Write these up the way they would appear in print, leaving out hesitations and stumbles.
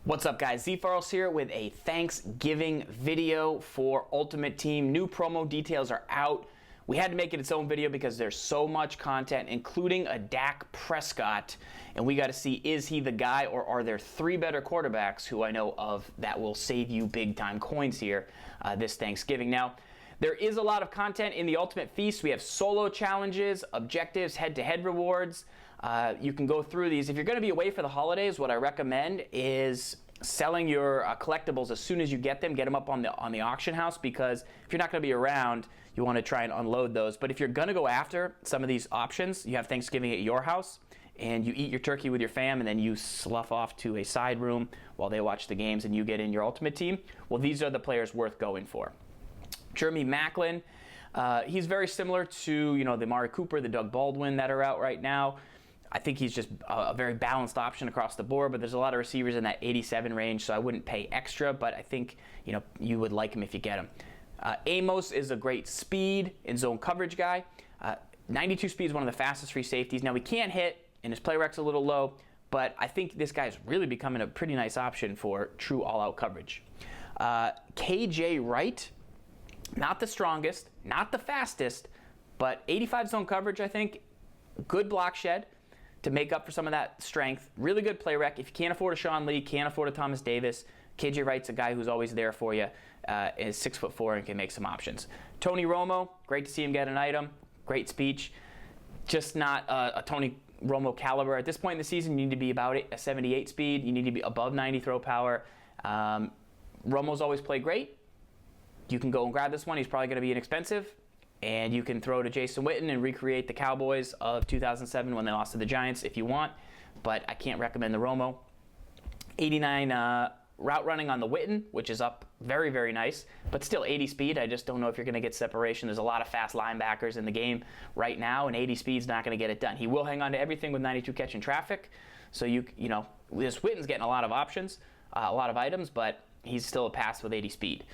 What's up, guys? Z-Farls here with a Thanksgiving video for Ultimate Team. New promo details are out. We had to make it its own video because there's so much content, including a Dak Prescott, and we got to see, is he the guy, or are there three better quarterbacks who I know of that will save you big time coins here this Thanksgiving. Now, there is a lot of content in the Ultimate Feast. We have solo challenges, objectives, head-to-head rewards. You can go through these. If you're going to be away for the holidays, what I recommend is selling your collectibles as soon as you get them. Get them up on the auction house, because if you're not going to be around, you want to try and unload those. But if you're going to go after some of these options, you have Thanksgiving at your house, and you eat your turkey with your fam, and then you slough off to a side room while they watch the games, and you get in your Ultimate Team. Well, these are the players worth going for. Jeremy Maclin, he's very similar to the Amari Cooper, the Doug Baldwin that are out right now. I think he's just a very balanced option across the board, but there's a lot of receivers in that 87 range, so I wouldn't pay extra, but I think you would like him if you get him. Amos is a great speed and zone coverage guy. 92 speed is one of the fastest free safeties. Now, he can't hit, and his play rec's a little low, but I think this guy's really becoming a pretty nice option for true all-out coverage. KJ Wright, not the strongest, not the fastest, but 85 zone coverage, I think. Good block shed to make up for some of that strength. Really good play rec. If you can't afford a Sean Lee, can't afford a Thomas Davis, KJ Wright's a guy who's always there for you. Is 6'4" and can make some options. Tony Romo, great to see him get an item. Great speech. Just not a Tony Romo caliber. At this point in the season, you need to be about a 78 speed. You need to be above 90 throw power. Romo's always played great. You can go and grab this one. He's probably going to be inexpensive. And you can throw to Jason Witten and recreate the Cowboys of 2007 when they lost to the Giants if you want. But I can't recommend the Romo. 89 route running on the Witten, which is up very, very nice. But still 80 speed. I just don't know if you're going to get separation. There's a lot of fast linebackers in the game right now, and 80 speed's not going to get it done. He will hang on to everything with 92 catch in traffic. So this Witten's getting a lot of options, a lot of items, but he's still a pass with 80 speed.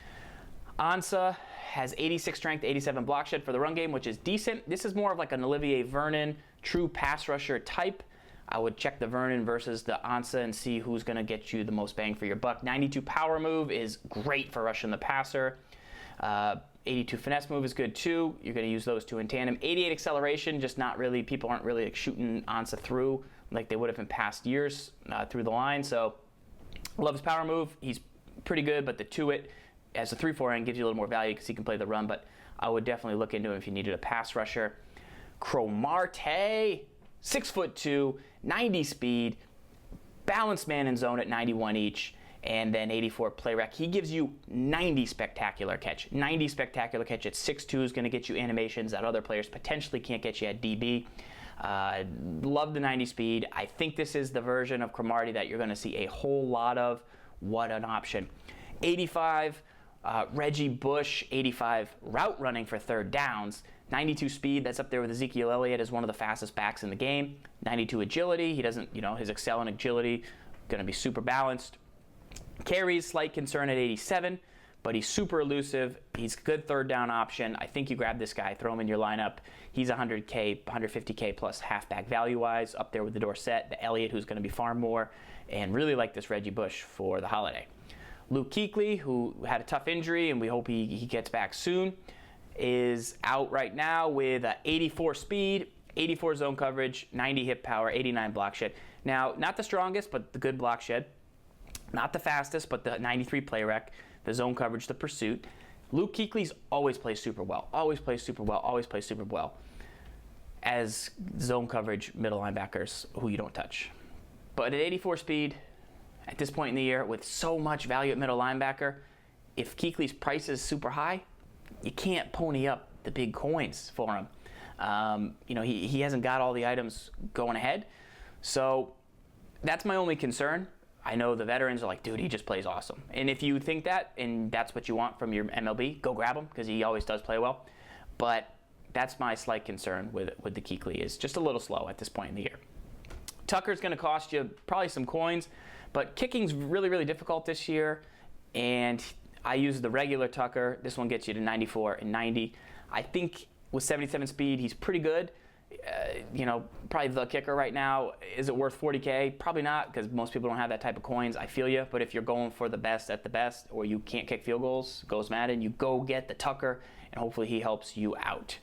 Ansah has 86 strength, 87 block shed for the run game, which is decent. This is more of like an Olivier Vernon, true pass rusher type. I would check the Vernon versus the Ansah and see who's going to get you the most bang for your buck. 92 power move is great for rushing the passer. 82 finesse move is good too. You're going to use those two in tandem. 88 acceleration, just not really, people aren't really shooting Ansah through like they would have in past years through the line. So love his power move. He's pretty good, but the to-it as a 3-4 end gives you a little more value because he can play the run, but I would definitely look into him if you needed a pass rusher. Cromartie, 6'2", 90 speed, balanced man in zone at 91 each, and then 84 play rec. He gives you 90 spectacular catch. 90 spectacular catch at 6'2" is going to get you animations that other players potentially can't get you at DB. Love the 90 speed. I think this is the version of Cromartie that you're going to see a whole lot of. What an option. 85 Reggie Bush, 85 route running for third downs, 92 speed, that's up there with Ezekiel Elliott as one of the fastest backs in the game, 92 agility, he doesn't, his excel in agility, going to be super balanced. Carries, slight concern at 87, but he's super elusive, he's a good third down option. I think you grab this guy, throw him in your lineup. He's 100K, 150K plus halfback value-wise, up there with the Dorsett, the Elliott, who's going to be far more, and really like this Reggie Bush for the holiday. Luke Kuechly, who had a tough injury, and we hope he gets back soon, is out right now with 84 speed, 84 zone coverage, 90 hip power, 89 block shed. Now, not the strongest, but the good block shed. Not the fastest, but the 93 play rec, the zone coverage, the pursuit. Luke Kuechly's always plays super well, always plays super well, always plays super well as zone coverage middle linebackers who you don't touch. But at 84 speed, at this point in the year, with so much value at middle linebacker, if Kuechly's price is super high, you can't pony up the big coins for him. He hasn't got all the items going ahead. So that's my only concern. I know the veterans are like, dude, he just plays awesome. And if you think that, and that's what you want from your MLB, go grab him, because he always does play well. But that's my slight concern with the Kuechly, is just a little slow at this point in the year. Tucker's going to cost you probably some coins, but kicking's really, really difficult this year, and I use the regular Tucker. This one gets you to 94 and 90. I think with 77 speed, he's pretty good. Probably the kicker right now. Is it worth 40K? Probably not, because most people don't have that type of coins. I feel you. But if you're going for the best at the best, or you can't kick field goals, goes Madden, you go get the Tucker, and hopefully he helps you out.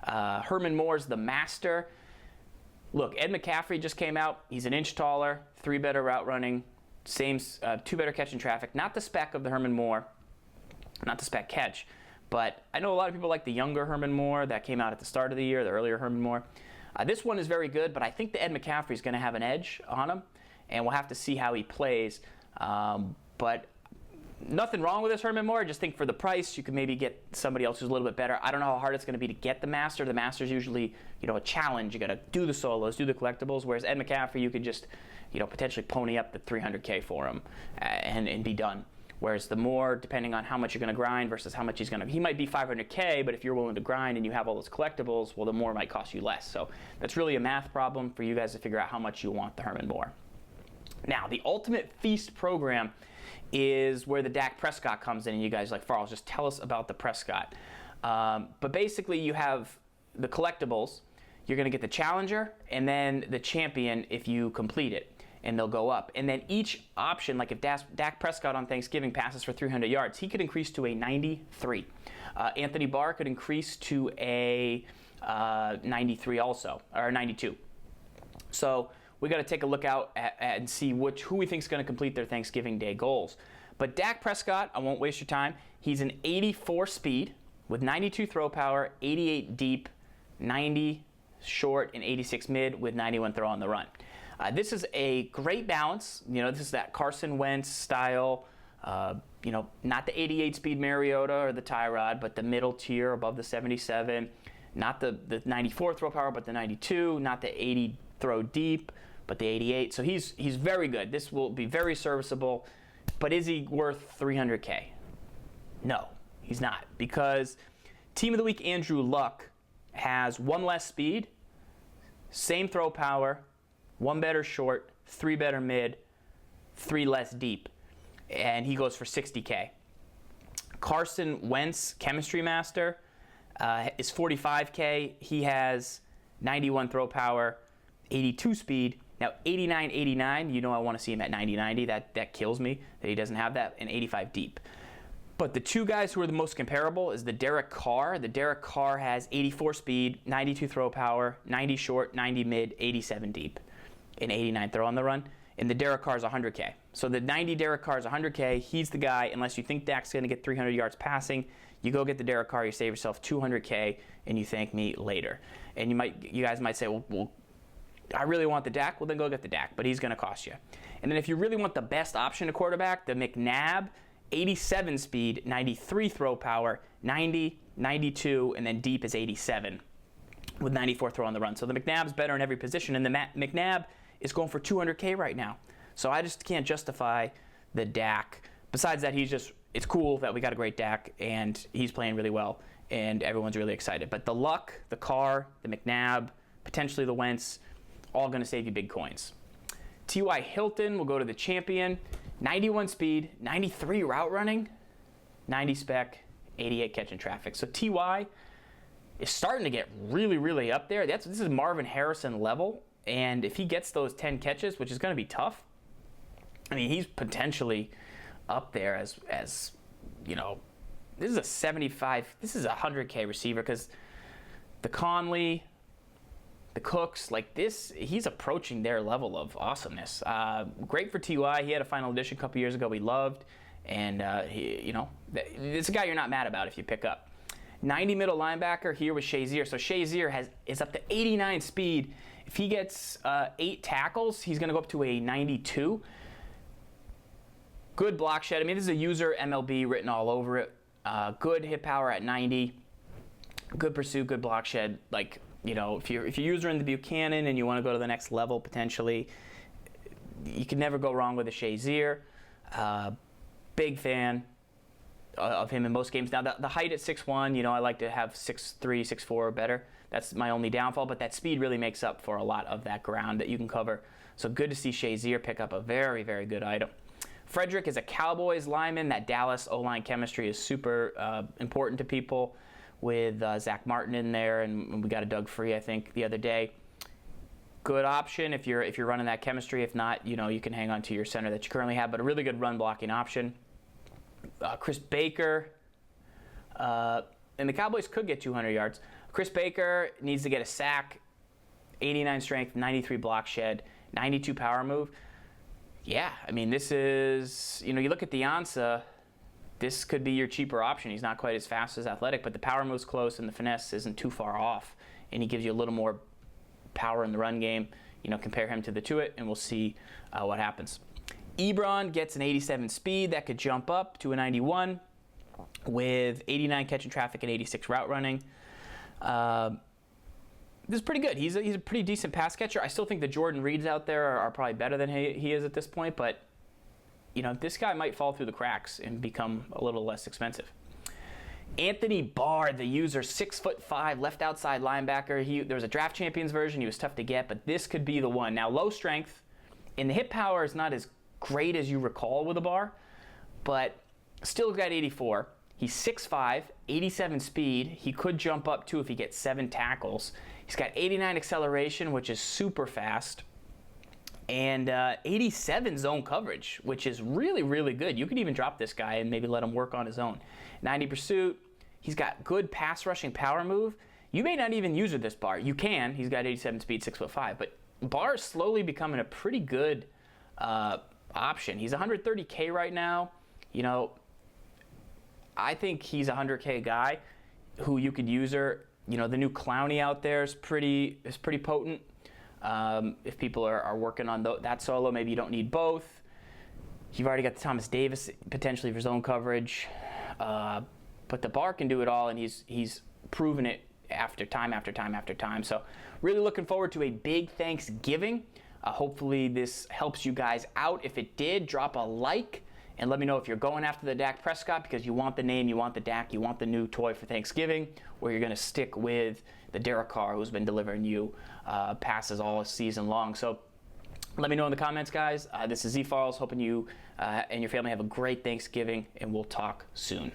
Herman Moore's the master. Look, Ed McCaffrey just came out. He's an inch taller, 3 better route running, 2 better catch in traffic. Not the spec of the Herman Moore, not the spec catch. But I know a lot of people like the younger Herman Moore that came out at the start of the year, the earlier Herman Moore. This one is very good, but I think the Ed McCaffrey is going to have an edge on him, and we'll have to see how he plays. But nothing wrong with this Herman Moore. I just think for the price, you could maybe get somebody else who's a little bit better. I don't know how hard it's going to be to get the Master. The Master's usually, a challenge. You got to do the solos, do the collectibles. Whereas Ed McCaffrey, you could just, potentially pony up the 300K for him and be done. Whereas the Moore, depending on how much you're going to grind versus how much he might be 500K, but if you're willing to grind and you have all those collectibles, well, the Moore might cost you less. So that's really a math problem for you guys to figure out how much you want the Herman Moore. Now, the Ultimate Feast program is where the Dak Prescott comes in, and you guys are like, Farrell, just tell us about the Prescott. But basically, you have the collectibles. You're going to get the Challenger and then the Champion if you complete it, and they'll go up. And then each option, like if Dak Prescott on Thanksgiving passes for 300 yards, he could increase to a 93. Anthony Barr could increase to a 93 also, or 92. So we got to take a look out and see who we think is going to complete their Thanksgiving Day goals. But Dak Prescott, I won't waste your time. He's an 84 speed with 92 throw power, 88 deep, 90 short, and 86 mid with 91 throw on the run. This is a great balance. This is that Carson Wentz style, not the 88 speed Mariota or the Tyrod, but the middle tier above the 77. Not the 94 throw power, but the 92. Not the 80 throw deep, but the 88. So he's very good. This will be very serviceable. But is he worth 300K? No, he's not. Because Team of the Week Andrew Luck has 1 less speed, same throw power, 1 better short, 3 better mid, 3 less deep, and he goes for 60K. Carson Wentz, Chemistry Master, is 45K. He has 91 throw power, 82 speed. Now 89, I want to see him at 90. That kills me that he doesn't have that, and 85 deep. But the two guys who are the most comparable is the Derek Carr. The Derek Carr has 84 speed, 92 throw power, 90 short, 90 mid, 87 deep, and 89 throw on the run. And the Derek Carr is 100K. So the 90 Derek Carr is 100K. He's the guy. Unless you think Dak's going to get 300 yards passing, you go get the Derek Carr. You save yourself 200K, and you thank me later. And you guys might say, well, I really want the Dak. Well, then go get the Dak, but he's going to cost you. And then if you really want the best option at quarterback, the McNabb, 87 speed, 93 throw power, 90, 92, and then deep is 87 with 94 throw on the run. So the McNabb's better in every position, and the McNabb is going for 200K right now. So I just can't justify the Dak. Besides that, it's cool that we got a great Dak, and he's playing really well, and everyone's really excited. But the Luck, the Carr, the McNabb, potentially the Wentz, all going to save you big coins. T.Y. Hilton will go to the Champion. 91 speed, 93 route running, 90 spec, 88 catch in traffic. So T.Y. is starting to get really, really up there. This is Marvin Harrison level. And if he gets those 10 catches, which is going to be tough, he's potentially up there as this is a 75, this is a 100K receiver, because the Conley, the Cooks, like this, he's approaching their level of awesomeness. Great for T.Y. He had a final edition a couple years ago we loved. And, it's a guy you're not mad about if you pick up. 90 middle linebacker here with Shazier. So Shazier is up to 89 speed. If he gets 8 tackles, he's going to go up to a 92. Good block shed. This is a user MLB written all over it. Good hit power at 90. Good pursuit, good block shed. If you're user in the Buchanan and you want to go to the next level potentially, you can never go wrong with a Shazier. Big fan of him in most games. Now, the height at 6'1", I like to have 6'3", 6'4", or better. That's my only downfall, but that speed really makes up for a lot of that ground that you can cover. So good to see Shazier pick up a very, very good item. Frederick is a Cowboys lineman. That Dallas O-line chemistry is super important to people. with Zach Martin in there, and we got a Doug Free, I think, the other day. Good option if you're running that chemistry. If not, you can hang on to your center that you currently have, but a really good run blocking option. Chris Baker, and the Cowboys could get 200 yards. Chris Baker needs to get a sack, 89 strength, 93 block shed, 92 power move. Yeah, I mean, this is, you look at the Ansah, this could be your cheaper option. He's not quite as fast as athletic, but the power move's close and the finesse isn't too far off, and he gives you a little more power in the run game. Compare him to the Tuitt, and we'll see what happens. Ebron gets an 87 speed that could jump up to a 91 with 89 catching traffic and 86 route running. This is pretty good. He's a pretty decent pass catcher. I still think the Jordan Reeds out there are probably better than he is at this point, but this guy might fall through the cracks and become a little less expensive. Anthony Barr, the user, 6'5", left outside linebacker. There was a Draft Champions version. He was tough to get, but this could be the one. Now, low strength, and the hip power is not as great as you recall with a Barr, but still got 84. He's 6'5", 87 speed. He could jump up too if he gets 7 tackles. He's got 89 acceleration, which is super fast, and 87 zone coverage, which is really, really good. You could even drop this guy and maybe let him work on his own. 90 pursuit. He's got good pass rushing power move. You may not even use with this Barr. You can. He's got 87 speed, 6'5", but Barr is slowly becoming a pretty good option. He's 130K right now. I think he's a 100K guy who you could use her. The new Clowney out there is pretty potent. If people are working on that solo, maybe you don't need both. You've already got the Thomas Davis potentially for zone coverage. But the Barr can do it all, and he's proven it after time. So really looking forward to a big Thanksgiving. Hopefully this helps you guys out. If it did, drop a like. And let me know if you're going after the Dak Prescott because you want the name, you want the Dak, you want the new toy for Thanksgiving, or you're going to stick with the Derek Carr who's been delivering you passes all season long. So let me know in the comments, guys. This is Z Farls, hoping you and your family have a great Thanksgiving, and we'll talk soon.